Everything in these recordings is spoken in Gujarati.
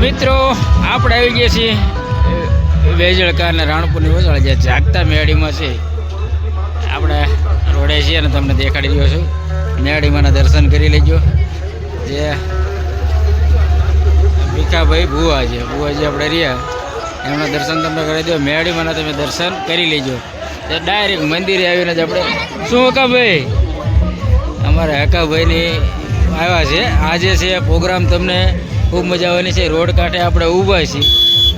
મિત્રો આપણે આવી ગયા છીએ વેજળકા અને રાણપુરની વસાળ જે જાગતા મેળીમાં છે. આપણે રોડે છીએ અને તમને દેખાડી રહ્યો છું. મેળીમાંના દર્શન કરી લેજો. જે ભીખાભાઈ ભુવાજી આપણે રહ્યા એમના દર્શન તમને કરી દો. મેળીમાંના તમે દર્શન કરી લેજો. તે ડાયરેક્ટ મંદિરે આવીને જ આપણે શું હકાભાઈ અમારા હકાભાઈની આવ્યા છે. આજે છે પ્રોગ્રામ, તમને ખૂબ મજા આવવાની છે. રોડ કાંઠે આપણે ઊભા છીએ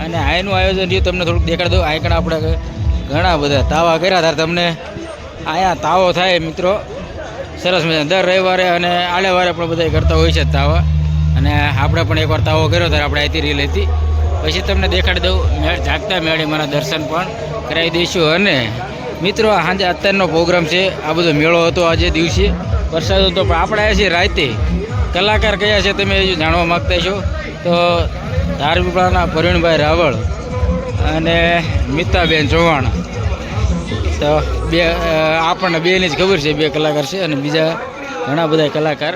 અને આનું આયોજન રહ્યું તમને થોડુંક દેખાડી દઉં. આઈકણ આપણે ઘણા બધા તાવા કર્યા હતા. તમને અહીંયા તાવો થાય મિત્રો સરસ મજા. દર રવિવારે અને આડેવારે પણ બધા કરતા હોય છે તાવા, અને આપણે પણ એકવાર તાવો કર્યો ત્યારે આપણે અહીંથી રીલ હતી. પછી તમને દેખાડી દઉં જાગતા મેળીમાંના દર્શન પણ કરાવી દઈશું. અને મિત્રો સાંજે અત્યારનો પ્રોગ્રામ છે. આ બધો મેળો હતો આજે દિવસે, વરસાદ હતો, પણ આપણે આવ્યા છીએ રાતે. કલાકાર કયા છે તમે જાણવા માગતા છો તો ધારપીપળાના પ્રવીણભાઈ રાવળ અને મિતાબેન ચૌહાણ. તો આપણને બેની જ ખબર છે, બે કલાકાર છે અને બીજા ઘણા બધા કલાકાર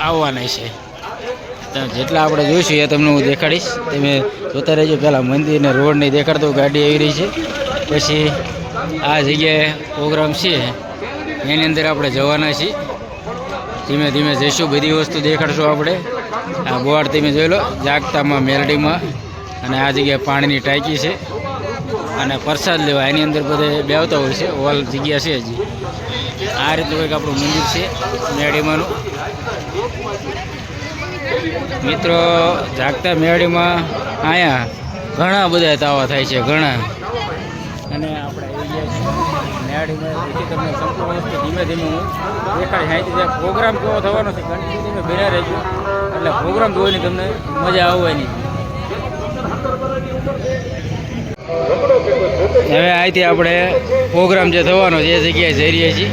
આવવાના છે. તો જેટલા આપણે જોઈશું એ તમને હું દેખાડીશ. તમે જોતા રહેજો. પહેલાં મંદિરને રોડને દેખાડતો ગાડી આવી રહી છે. પછી આ જગ્યાએ પ્રોગ્રામ છે એની અંદર આપણે જવાના છીએ. ધીમે ધીમે જઈશું, બધી વસ્તુ દેખાડશું આપણે. આ બોર્ડ તમે જોઈ લો, જાગતામાં મેલડીમાં. અને આ જગ્યાએ પાણીની ટાંકી છે અને પ્રસાદ લેવા એની અંદર બધે બેવતા હોય છે. હોલ જગ્યા છે હજી. આ રીતનું કંઈક આપણું મંદિર છે મેરડીમાંનું. મિત્રો જાગતા મેરડીમાં અહીંયા ઘણા બધા તાવા થાય છે, ઘણા. અને આપણે આવી ગયા છીએ મેરડીમાં. જેથી તમને સંપૂર્ણ વસ્તુ ધીમે ધીમે હું દેખાડી. અહીંથી જે પ્રોગ્રામ કેવો થવાનો છે કન્ટિન્યુ તમે બેરા રહેજો, એટલે પ્રોગ્રામ જોઈને તમને મજા આવવાની. હવે અહીંથી આપણે પ્રોગ્રામ જે થવાનો છે એ જગ્યાએ જઈ રહ્યા છીએ.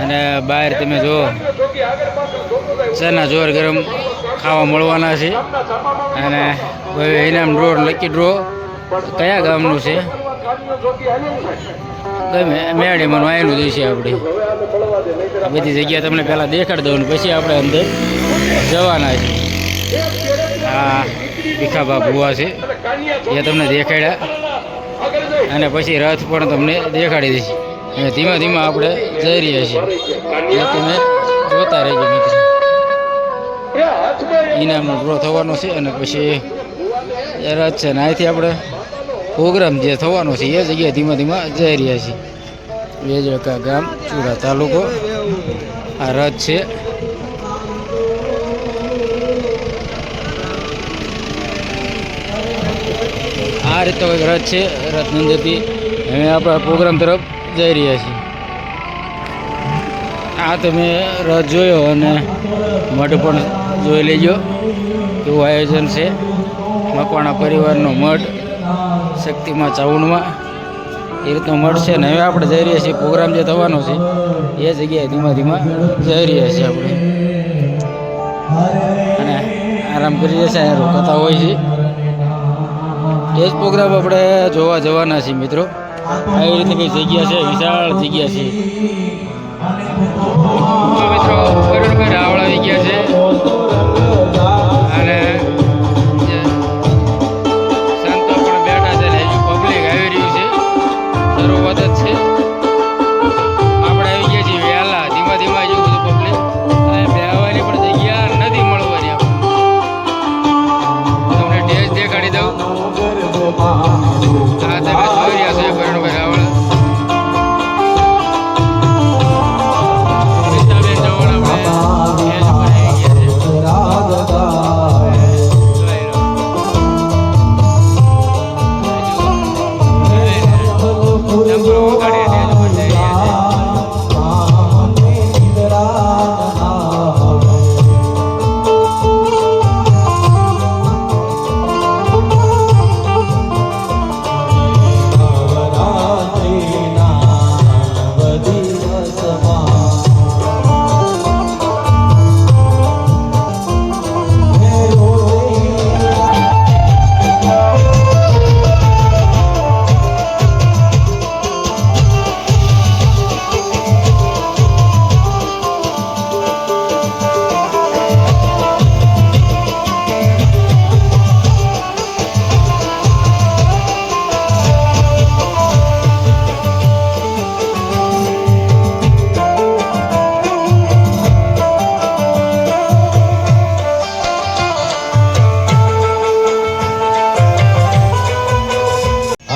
અને બહાર તમે જુઓ ચના જોર ગરમ ખાવા મળવાના છે. અને ઇનામ ડ્રો, લકી ડ્રો કયા ગામનું છે મેરડીમાં આવેલું જોઈશે આપણે. આ બધી જગ્યા તમને પહેલાં દેખાડી દઉં, પછી આપણે અંદર જવાના છે. આ ભીખાબા ભુવા છે એ તમને દેખાડ્યા, અને પછી રથ પણ તમને દેખાડી દઈશ. અને ધીમે ધીમે આપણે જઈ રહ્યા છીએ. એ તમે જોતા રહેજો મિત્રો. ઇનામનો ડ્રો થવાનો છે અને પછી રથ છે. ને અહીંથી આપણે પ્રોગ્રામ જે થવાનો છે એ જગ્યાએ ધીમે ધીમે જઈ રહ્યા છીએ. વેજળકા ગામ, ચુડા તાલુકો. આ રથ છે. આ રીતનો કંઈક રથ છે. રથ નંદથી હવે આપણા પ્રોગ્રામ તરફ જઈ રહ્યા છીએ. આ તમે રથ જોયો અને મઢ પણ જોઈ લેજો કેવું આયોજન છે. મકવાણા પરિવારનો મઢ શક્તિમાં ચાવણમાં એ રીતનો મઢ છે. ને હવે આપણે જઈ રહ્યા છીએ પ્રોગ્રામ જે થવાનો છે એ જગ્યાએ ધીમા ધીમા જઈ રહ્યા છીએ આપણે. અને આરામ કરી રહ્યા છે, રોકાતા હોય છે. એ જ પ્રોગ્રામ આપણે જોવા જવાના છીએ મિત્રો. આવી રીતે કઈ જગ્યા છે, વિશાળ જગ્યા છે મિત્રો. પ્રવીણભાઈ રાવળ આવી ગયા છે અને સંતો પણ બેઠા છે ને હજુ પબ્લિક આવી રહ્યું છે. શરૂઆત જ છે. આપણે આવી ગયા છીએ વહેલા. ધીમા ધીમા જેવું બધું પબ્લિક, અને બેહવાની પણ જગ્યા નથી મળવાની. તમને ટેસ્ટ દેખાડી દઉં. આ તમે જોઈ રહ્યા છો પ્રવીણભાઈ રાવળ. મિતાબેન ચૌહાણ આપણે સ્ટેજ પર આવી ગયા છે.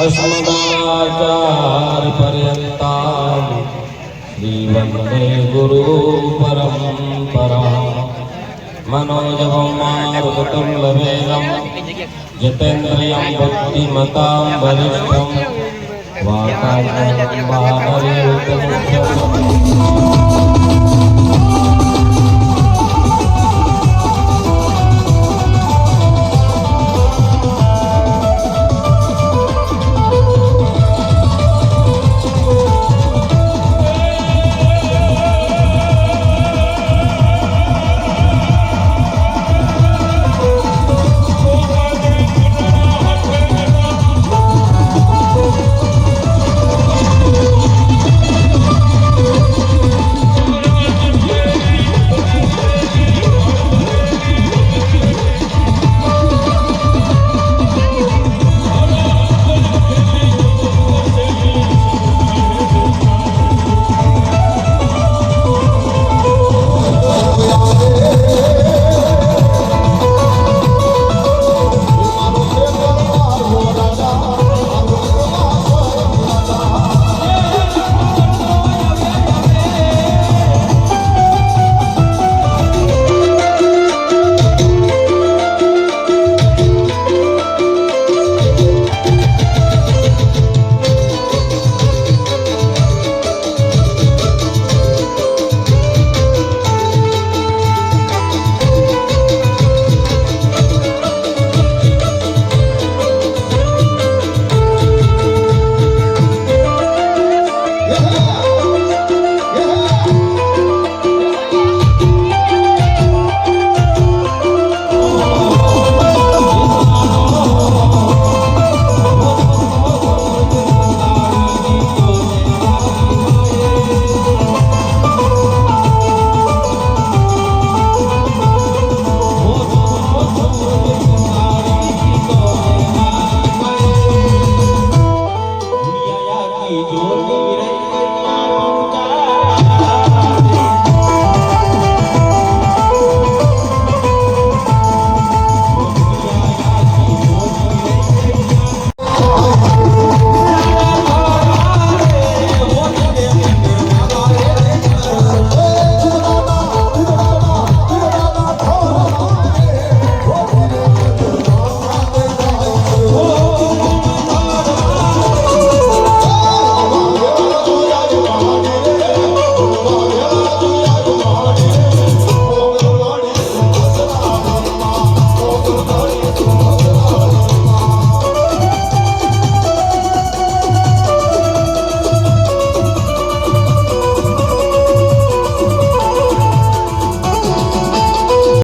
अस्मदाचार्यपर्यन्तां श्रीवन्दे गुरुपरम्परां मनोजवं मारुततुल्यवेगं जितेन्द्रियं बुद्धिमतां वरिष्ठं वातात्मनं वानरेतमुख्यम्